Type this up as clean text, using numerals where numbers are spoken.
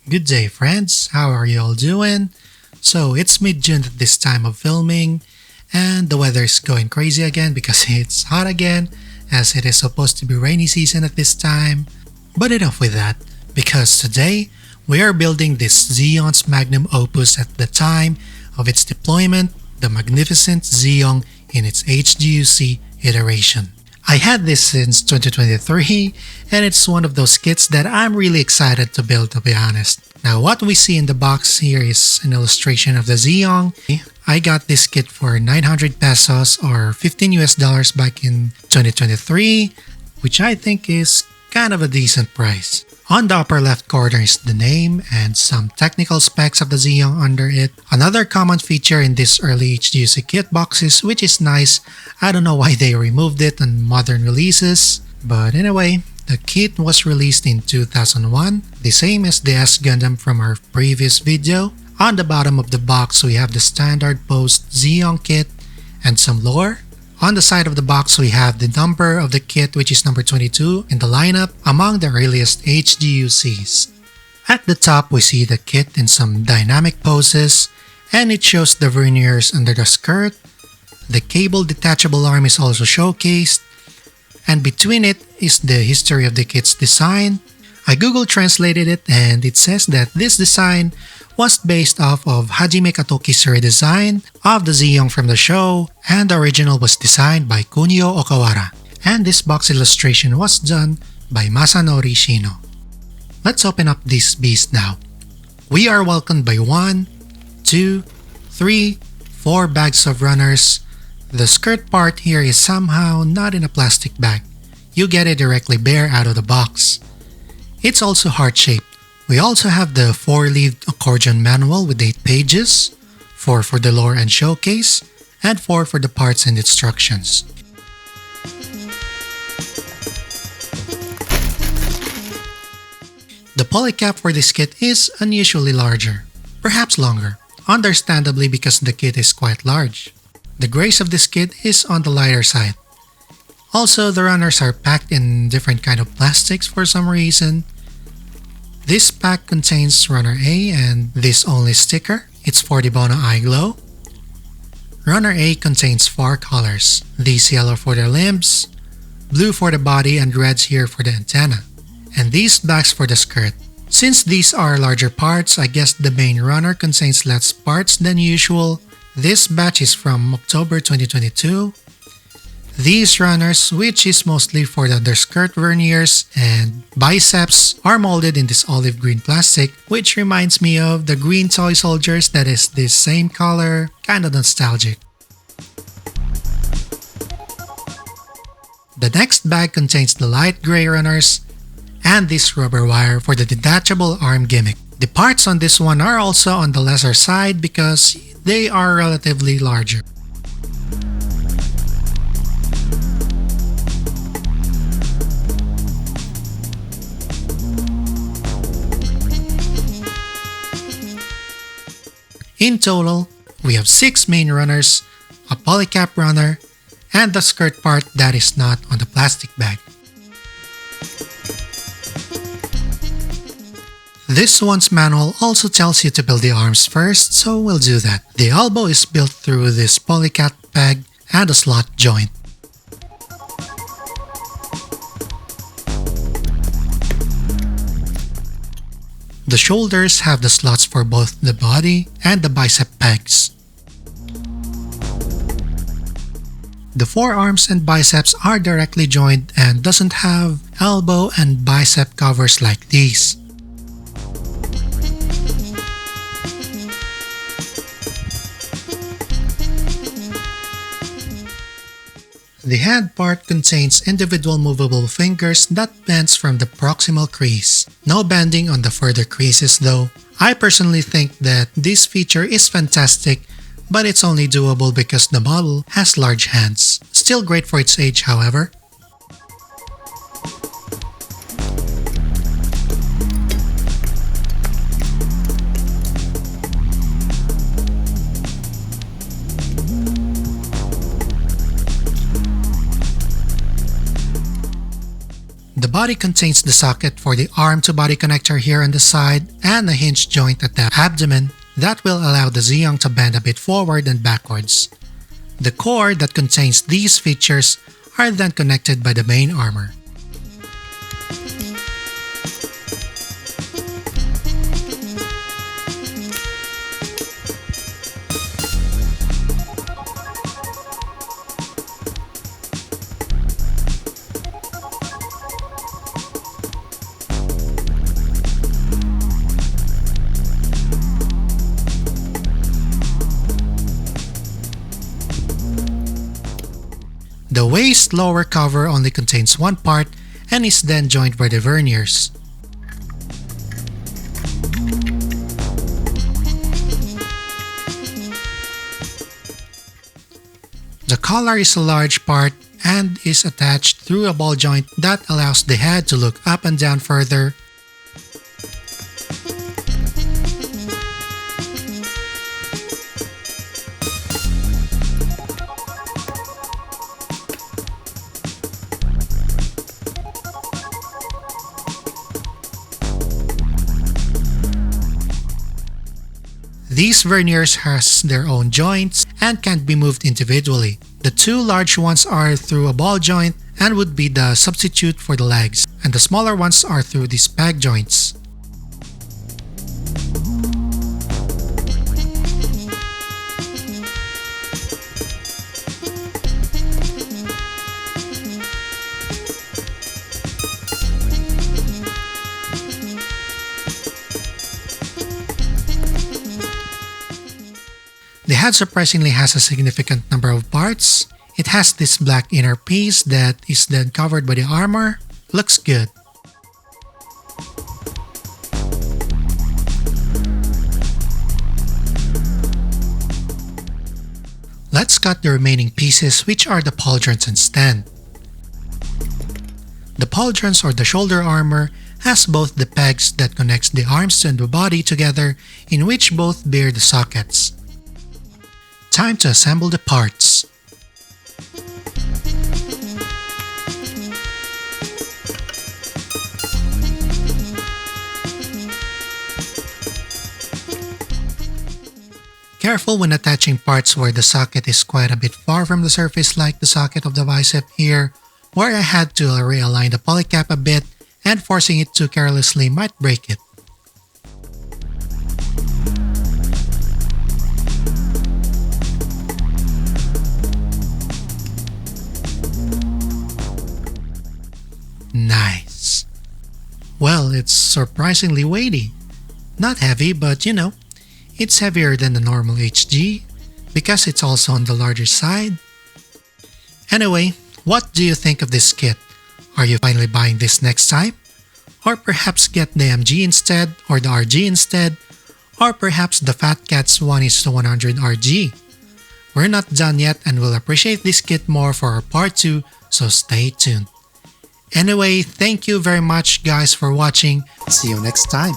Good day, friends. How are you all doing? So, it's mid-June at this time of filming, and the weather is going crazy again because it's hot again, as it is supposed to be rainy season at this time. But enough with that, because today we are building this Zeon's magnum opus at the time of its deployment, the magnificent Zeong in its HGUC iteration. I had this since 2023, and it's one of those kits that I'm really excited to build, to be honest. Now, what we see in the box here is an illustration of the Zeong. I got this kit for 900 pesos or 15 US dollars back in 2023, which I think is kind of a decent price. On the upper left corner is the name and some technical specs of the Zeon under it. Another common feature in this early HGUC kit boxes, which is nice. I don't know why they removed it on modern releases. But anyway, the kit was released in 2001, the same as the S Gundam from our previous video. On the bottom of the box, we have the standard post Zeon kit and some lore. On the side of the box, we have the number of the kit, which is number 22 in the lineup among the earliest HGUCs. At the top, we see the kit in some dynamic poses, and it shows the verniers under the skirt. The cable detachable arm is also showcased, and between it is the history of the kit's design. I Google translated it, and it says that this design was based off of Hajime Katoki's redesign of the Zeong from the show, and the original was designed by Kunio Okawara, and this box illustration was done by Masanori Shino. Let's open up this beast now. We are welcomed by 1, 2, 3, 4 bags of runners. The skirt part here is somehow not in a plastic bag. You get it directly bare out of the box. It's also heart-shaped. We also have the 4-leaved accordion manual with 8 pages, 4 for the lore and showcase, and 4 for the parts and instructions. The polycap for this kit is unusually larger, perhaps longer, understandably because the kit is quite large. The grace of this kit is on the lighter side. Also, the runners are packed in different kind of plastics for some reason. This pack contains Runner A and this only sticker. It's for the Bono Eye Glow. Runner A contains 4 colors. These yellow for the limbs, blue for the body, and reds here for the antenna. And these blacks for the skirt. Since these are larger parts, I guess the main runner contains less parts than usual. This batch is from October 2022. These runners, which is mostly for the underskirt verniers and biceps, are molded in this olive green plastic, which reminds me of the green toy soldiers that is this same color, kinda nostalgic. The next bag contains the light gray runners and this rubber wire for the detachable arm gimmick. The parts on this one are also on the lesser side because they are relatively larger. In total, we have 6 main runners, a polycap runner, and the skirt part that is not on the plastic bag. This one's manual also tells you to build the arms first, so we'll do that. The elbow is built through this polycap peg and a slot joint. The shoulders have the slots for both the body and the bicep pegs. The forearms and biceps are directly joined and doesn't have elbow and bicep covers like these. The hand part contains individual movable fingers that bends from the proximal crease. No bending on the further creases though. I personally think that this feature is fantastic, but it's only doable because the model has large hands. Still great for its age, however. body contains the socket for the arm-to-body connector here on the side and a hinge joint at the abdomen that will allow the Zeong to bend a bit forward and backwards. The core that contains these features are then connected by the main armor. The waist lower cover only contains one part and is then joined by the verniers. The collar is a large part and is attached through a ball joint that allows the head to look up and down further. These verniers has their own joints and can't be moved individually. The two large ones are through a ball joint and would be the substitute for the legs, and the smaller ones are through these peg joints. The head surprisingly has a significant number of parts. It has this black inner piece that is then covered by the armor. Looks good. Let's cut the remaining pieces, which are the pauldrons and stand. The pauldrons or the shoulder armor has both the pegs that connects the arms and the body together, in which both bear the sockets. Time to assemble the parts. Careful when attaching parts where the socket is quite a bit far from the surface, like the socket of the bicep here, where I had to realign the polycap a bit and forcing it too carelessly might break it. Nice. Well, it's surprisingly weighty. Not heavy, but it's heavier than the normal HG because it's also on the larger side. Anyway, what do you think of this kit? Are you finally buying this next time? Or perhaps get the MG instead, or the RG instead, or perhaps the Fat Cats 1:100 RG? We're not done yet and we'll appreciate this kit more for our part 2, so stay tuned. Anyway, thank you very much guys for watching. See you next time.